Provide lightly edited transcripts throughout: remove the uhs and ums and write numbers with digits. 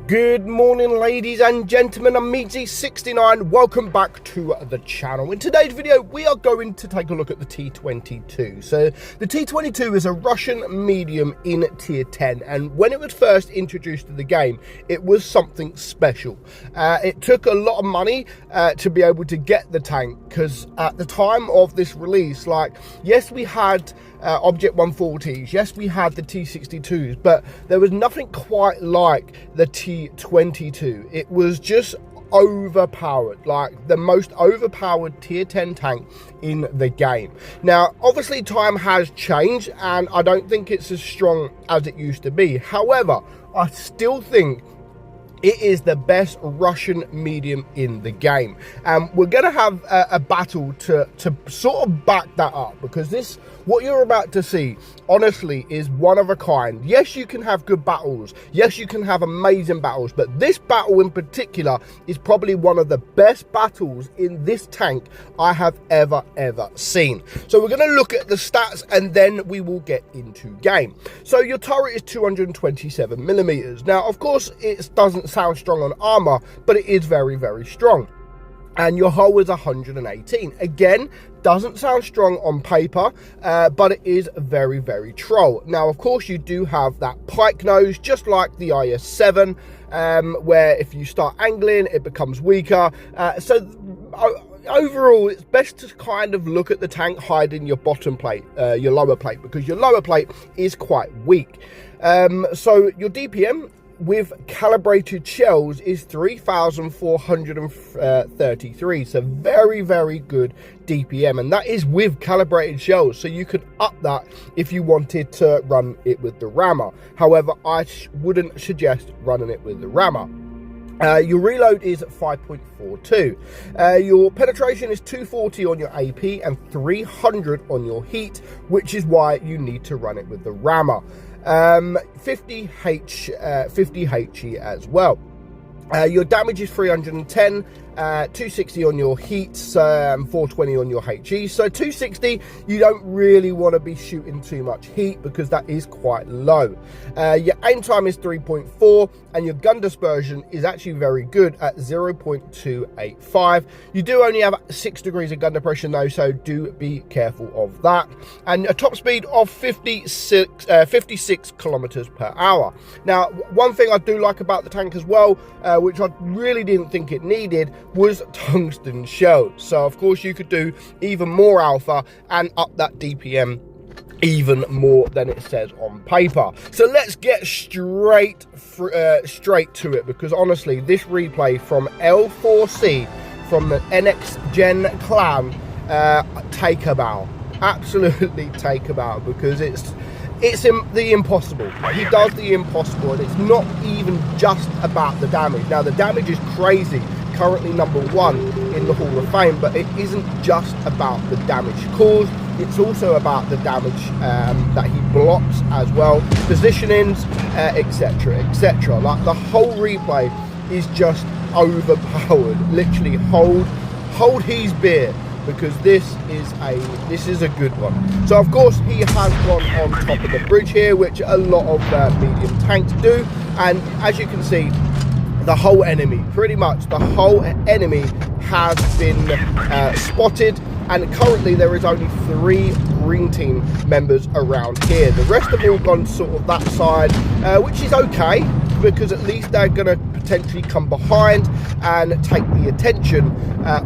Good morning, ladies and gentlemen. I'm meadsyreplays. Welcome back to the channel. In today's video, we are going to take a look at the T22. So the T22 is a Russian medium in tier 10, and when it was first introduced to the game, it was something special. It took a lot of money to be able to get the tank, because at the time of this release, yes, we had Object 140s, yes, we had the T62s, but there was nothing quite like the T22. It was just overpowered, like the most overpowered tier 10 tank in the game. Now, obviously, time has changed, and I don't think it's as strong as it used to be. However, I still think it is the best Russian medium in the game, and we're going to have a battle to sort of back that up, because what you're about to see, honestly, is one of a kind. Yes, you can have good battles. Yes, you can have amazing battles, but this battle in particular is probably one of the best battles in this tank I have ever seen. So we're going to look at the stats, and then we will get into game. So your turret is 227 millimeters. Now, of course, it doesn't sound strong on armor, but it is very strong. And your hull is 118. Again, doesn't sound strong on paper, but it is very troll. Now, of course, you do have that pike nose, just like the IS-7, where if you start angling, it becomes weaker. Overall, it's best to kind of look at the tank hiding your bottom plate, your lower plate, because your lower plate is quite weak. So your DPM with calibrated shells is 3,433, so very good DPM, and that is with calibrated shells, so you could up that if you wanted to run it with the rammer. However, I wouldn't suggest running it with the rammer. Your reload is 5.42. Your penetration is 240 on your AP and 300 on your heat, which is why you need to run it with the rammer. 50 HE as well. Your damage is 310, 260 on your heats, 420 on your HE. So 260, you don't really want to be shooting too much heat, because that is quite low. Your aim time is 3.4, and your gun dispersion is actually very good at 0.285. You do only have 6 degrees of gun depression though, so do be careful of that. And a top speed of 56 kilometers per hour. Now, one thing I do like about the tank as well, which I really didn't think it needed, was tungsten shells. So of course you could do even more alpha and up that DPM even more than it says on paper. So let's get straight to it, because honestly, this replay from L4C from the NX Gen clan, take a bow, absolutely take a bow, because it's the impossible. He does the impossible, and it's not even just about the damage. Now, the damage is crazy, currently #1 in the Hall of Fame, but it isn't just about the damage caused. It's also about the damage that he blocks as well, positionings, etc. Like, the whole replay is just overpowered. Literally, hold his beer, because this is a good one. So of course, he has gone on top of the bridge here, which a lot of medium tanks do, and as you can see, the whole enemy, pretty much the whole enemy, has been spotted, and currently there is only 3 green team members around here. The rest have all gone sort of that side, which is okay, because at least they're going to potentially come behind and take the attention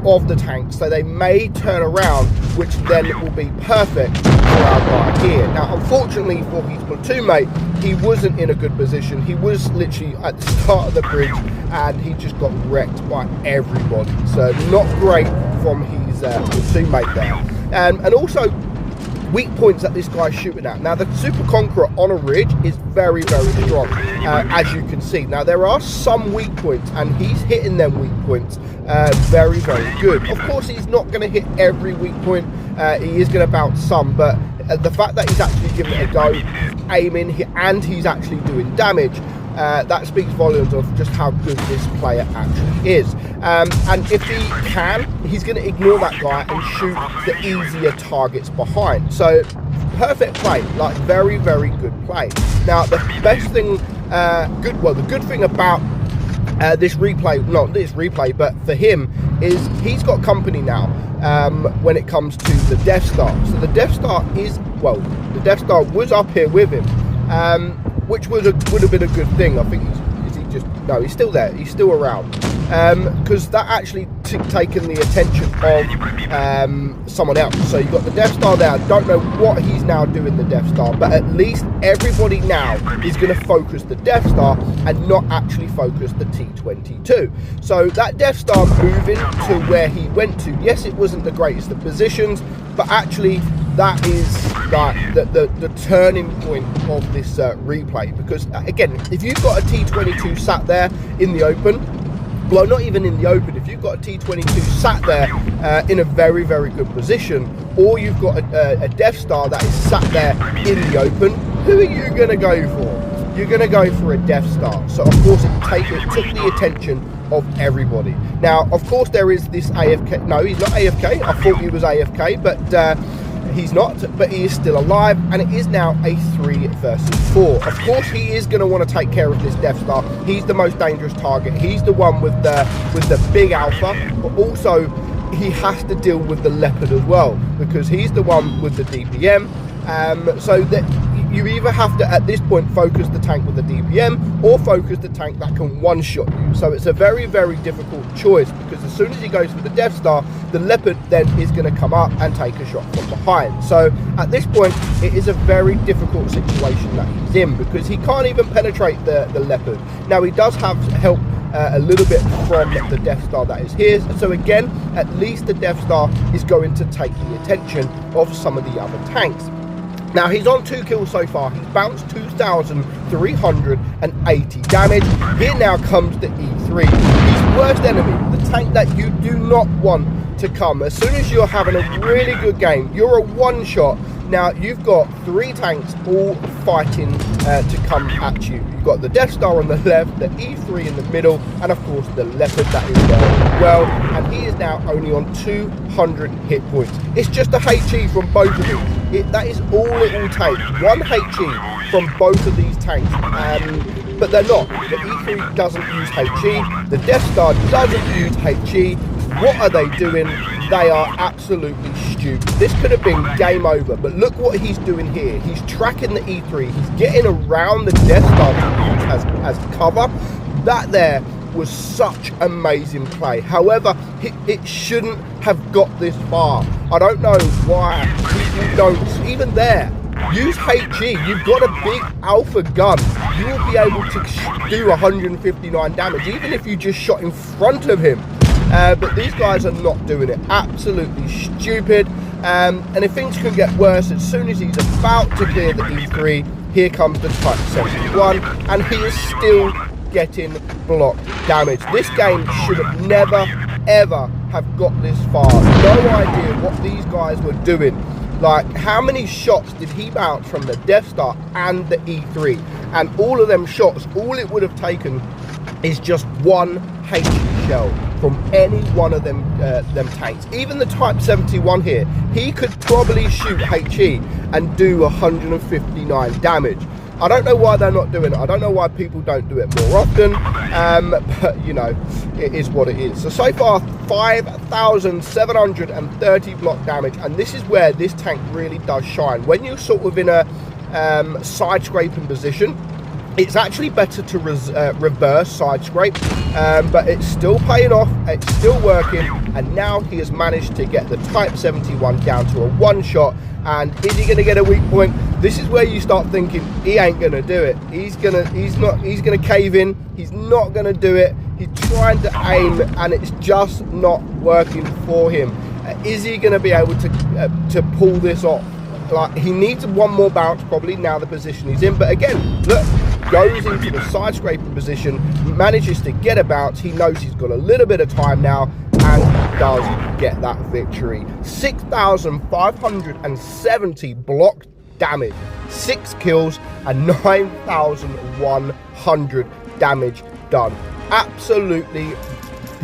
of the tank, so they may turn around, which then will be perfect for our guy here. Now, unfortunately for his platoon mate, he wasn't in a good position. He was literally at the start of the bridge, and he just got wrecked by everybody, so not great from his platoon mate there. And also, weak points that this guy's shooting at. Now, the Super Conqueror on a ridge is very strong, as you can see. Now, there are some weak points, and he's hitting them weak points very good. Of course, he's not going to hit every weak point. He is going to bounce some, but the fact that he's actually giving it a go, aiming, and he's actually doing damage, that speaks volumes of just how good this player actually is. And if he can, he's going to ignore that guy and shoot the easier targets behind. So perfect play, like very good play. Now, the best thing, the good thing about this replay, not this replay, but for him, is he's got company now when it comes to the Death Star. So the Death Star is, well, the Death Star was up here with him, which would have been a good thing. I think no, he's still there, he's still around, because that actually taken the attention of someone else. So you've got the Death Star there. I don't know what he's now doing, the Death Star, but at least everybody now is going to focus the Death Star and not actually focus the T-22. So that Death Star moving to where he went to, yes, it wasn't the greatest of positions, but actually that is like the turning point of this replay, because again, if you've got a T-22 sat there in the open, well, not even in the open, if you've got a T-22 sat there in a very, very good position, or you've got a Death Star that is sat there in the open, who are you going to go for? You're going to go for a Death Star. So of course it took the attention of everybody. Now, of course, there is this AFK. No, he's not AFK. I thought he was AFK, but he's not, but he is still alive, and it is now a 3 versus 4. Of course, he is going to want to take care of this Death Star. He's the most dangerous target. He's the one with the big alpha, but also he has to deal with the Leopard as well, because he's the one with the DPM. So that you either have to, at this point, focus the tank with the DPM or focus the tank that can one-shot you. So it's a very, very difficult choice, because as soon as he goes for the Death Star, the Leopard then is going to come up and take a shot from behind. So at this point, it is a very difficult situation that he's in, because he can't even penetrate the Leopard. Now, he does have help a little bit from the Death Star that is here. So again, at least the Death Star is going to take the attention of some of the other tanks. Now, he's on 2 kills so far. He's bounced 2,380 damage. Here now comes the E3. His worst enemy, the tank that you do not want to come. As soon as you're having a really good game, you're a one-shot. Now, you've got 3 tanks all fighting to come at you. You've got the Death Star on the left, the E3 in the middle, and of course the Leopard that is there as well. And he is now only on 200 hit points. It's just a HE from both of them. That is all it will take. 1 HE from both of these tanks. But they're not. The E3 doesn't use HE. The Death Star doesn't use HE. What are they doing? They are absolutely stupid. This could have been game over, but look what he's doing here. He's tracking the E3. He's getting around the Death Star as cover. That there was such amazing play. However, it shouldn't have got this far. I don't know why people don't, even there, use HE. You've got a big alpha gun. You will be able to do 159 damage, even if you just shot in front of him. But these guys are not doing it. Absolutely stupid. And if things can get worse, as soon as he's about to clear the E3, here comes the Type 71, and he is still getting block damage. This game should have never, ever have got this far. No idea what these guys were doing. Like, how many shots did he bounce from the Death Star and the E3? And all of them shots, all it would have taken is just 1 HE shell from any one of them tanks. Even the Type 71 here, he could probably shoot HE and do 159 damage. I don't know why they're not doing it. I don't know why people don't do it more often, but you know, it is what it is. So far, 5,730 block damage, and this is where this tank really does shine. When you're sort of in a side scraping position, it's actually better to reverse side scrape, but it's still paying off, it's still working, and now he has managed to get the Type 71 down to a 1-shot. And is he going to get a weak point? This is where you start thinking he ain't going to do it. He's gonna cave in. He's not going to do it. He's trying to aim, and it's just not working for him. Is he going to be able to pull this off? Like, he needs 1 more bounce probably, now the position he's in. But again, look, goes into the side scraping position, manages to get a bounce. He knows he's got a little bit of time now, and he does get that victory. 6,570 block damage, 6 kills, and 9,100 damage done. Absolutely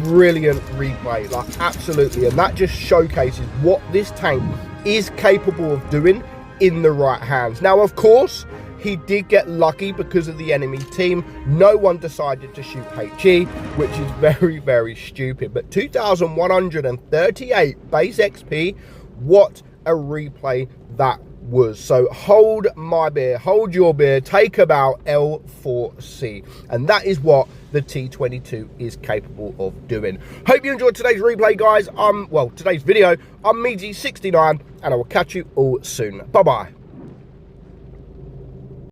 brilliant replay, like absolutely. And that just showcases what this tank is capable of doing in the right hands. Now, of course, he did get lucky because of the enemy team. No one decided to shoot HE, which is very, very stupid. But 2,138 base XP, what a replay that was. So hold my beer, hold your beer, take about L4C, and that is what the T22 is capable of doing. Hope you enjoyed today's replay, guys. Well, today's video. I'm meadsy69, and I will catch you all soon. Bye bye.